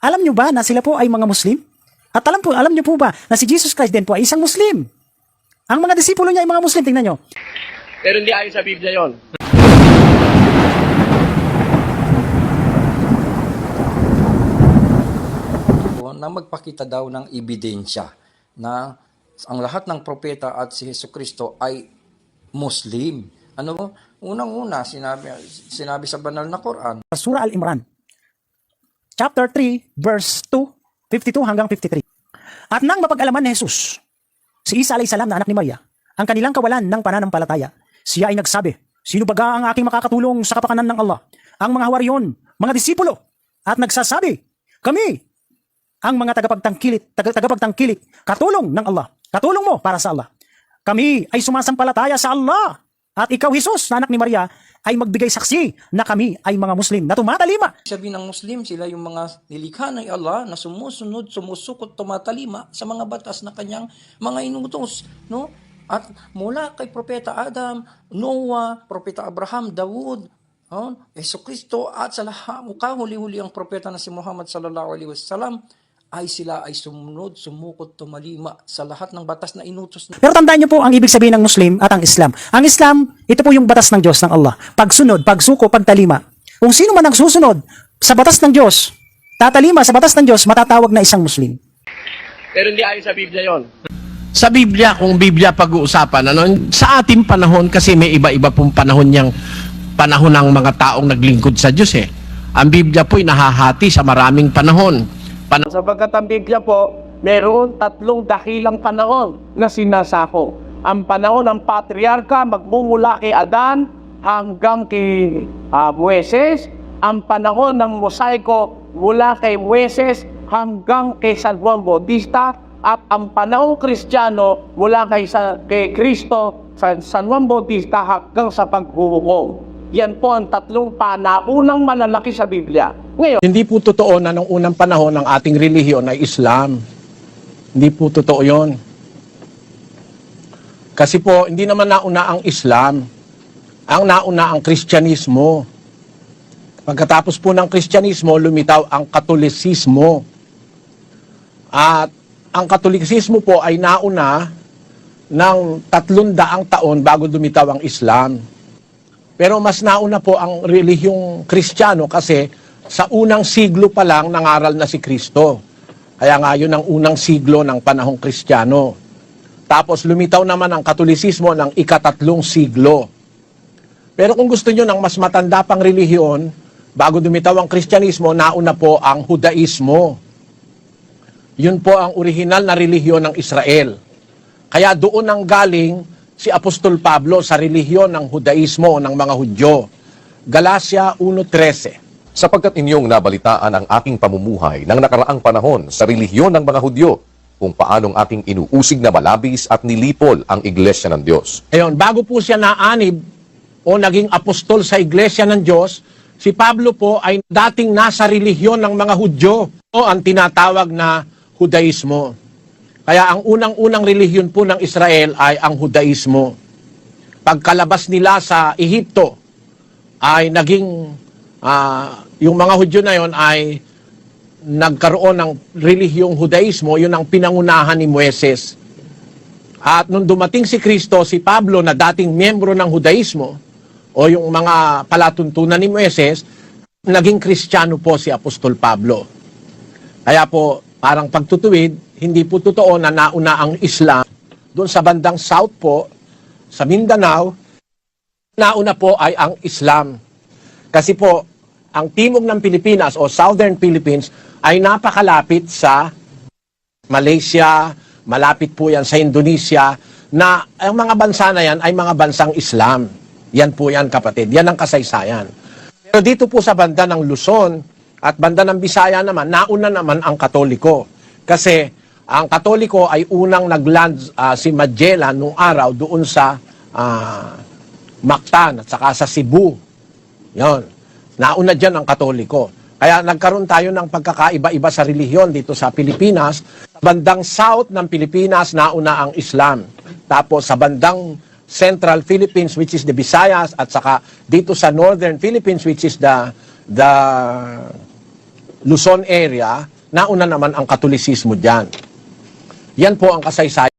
Alam nyo ba na sila po ay mga Muslim? At alam nyo po ba na si Jesus Christ din po ay isang Muslim? Ang mga disipulo niya ay mga Muslim, tingnan nyo. Pero hindi ayon sa Biblia yon. Na magpakita daw ng ebidensya na ang lahat ng propeta at si Jesucristo ay Muslim. Ano? Unang-una, sinabi sa banal na Quran. Surah Al-Imran, chapter 3, verse 2, 52 hanggang 53. At nang mapag-alaman ni Jesus, si Isa alayhis salam na anak ni Maria, ang kanilang kawalan ng pananampalataya, siya ay nagsabi, sino baga ang aking makakatulong sa kapakanan ng Allah? Ang mga hawaryon, mga disipulo, at nagsasabi, kami, ang mga tagapagtangkilik, katulong ng Allah. Katulong mo para sa Allah. Kami ay sumasampalataya sa Allah. At ikaw, Jesus, na anak ni Maria, ay magbigay saksi na kami ay mga Muslim na tumatalima. Sabi ng Muslim, sila yung mga nilikha ng Allah na sumusunod, sumusukot, tumatalima sa mga batas na kanyang mga inutos. No? At mula kay Propeta Adam, Noah, Propeta Abraham, Dawud, Jesucristo, at sa lahat, huli-huli ang propeta na si Muhammad sallallahu alaihi wasallam, ay sila ay sumunod, sumukot, tumalima sa lahat ng batas na inutos. Pero tandaan niyo po ang ibig sabihin ng Muslim at ang Islam. Ang Islam, ito po yung batas ng Diyos ng Allah. Pagsunod, pagsuko, pagtalima. Kung sino man ang susunod sa batas ng Diyos, tatalima sa batas ng Diyos, matatawag na isang Muslim. Pero hindi ayon sa Biblia yon. Sa Biblia, kung Biblia pag-uusapan, sa ating panahon, kasi may iba-iba pong panahon panahon ng mga taong naglingkod sa Diyos eh. Ang Biblia po'y nahahati sa maraming panahon. Sapagkat ang Biblia po, meron 3 dakilang panahon na sinasako. Ang panahon ng patriarka magmumula kay Adan hanggang kay Moises. Ang panahon ng mosaiko mula kay Moises hanggang kay San Juan Bautista. At ang panahon Kristiyano mula kay Kristo, San Juan Bautista hanggang sa paghuhukom. Yan po ang 3 panaunang malalaki sa Biblia. Ngayon, Hindi po totoo na nung unang panahon ng ating relihiyon ay Islam. Hindi po totoo yon. Kasi po, hindi naman nauna ang Islam. Ang nauna ang Kristyanismo. Pagkatapos po ng Kristyanismo, lumitaw ang Katolisismo. At ang Katolisismo po ay nauna ng 300 taon bago lumitaw ang Islam. Pero mas nauna po ang relihiyong Kristiyano kasi sa unang siglo pa lang nangaral na si Kristo. Kaya nga yun ang unang siglo ng panahong Kristiyano. Tapos lumitaw naman ang Katolisismo ng ika-3 siglo. Pero kung gusto nyo ng mas matanda pang relihiyon, bago lumitaw ang Kristyanismo, nauna po ang Hudaismo. Yun po ang orihinal na relihiyon ng Israel. Kaya doon ang galing si Apostol Pablo sa relihiyon ng Hudaismo ng mga Hudyo. Galacia 1:13. Sapagkat inyong nabalitaan ang aking pamumuhay ng nakaraang panahon sa relihiyon ng mga Hudyo, kung paanong aking inuusig na malabis at nilipol ang iglesia ng Diyos. Ayun, bago po siya naanib o naging apostol sa iglesia ng Diyos, si Pablo po ay dating nasa relihiyon ng mga Hudyo o ang tinatawag na Hudaismo. Kaya ang unang-unang relihiyon po ng Israel ay ang Hudaismo. Pagkalabas nila sa Ehipto ay naging, yung mga Hudyo na yon ay nagkaroon ng relihiyong Hudaismo, yun ang pinangunahan ni Moises. At nung dumating si Kristo, si Pablo na dating miyembro ng Hudaismo, o yung mga palatuntunan ni Moises, naging Kristiyano po si Apostol Pablo. Kaya po, parang pagtutuwid, hindi po totoo na nauna ang Islam. Doon sa bandang South po, sa Mindanao, nauna po ay ang Islam. Kasi po, ang timog ng Pilipinas o Southern Philippines ay napakalapit sa Malaysia, malapit po yan sa Indonesia, na ang mga bansa na yan ay mga bansang Islam. Yan po yan, kapatid. Yan ang kasaysayan. Pero dito po sa banda ng Luzon at banda ng Bisaya naman, nauna naman ang Katoliko. Kasi ang Katoliko ay unang nagland si Magellan nung araw doon sa Mactan at saka sa Cebu. Yon. Nauna dyan ang Katoliko. Kaya nagkaroon tayo ng pagkakaiba-iba sa relihiyon dito sa Pilipinas. Sa bandang south ng Pilipinas, nauna ang Islam. Tapos sa bandang Central Philippines, which is the Visayas, at saka dito sa Northern Philippines, which is the Luzon area, nauna naman ang Katolisismo dyan. Yan po ang kasaysayan.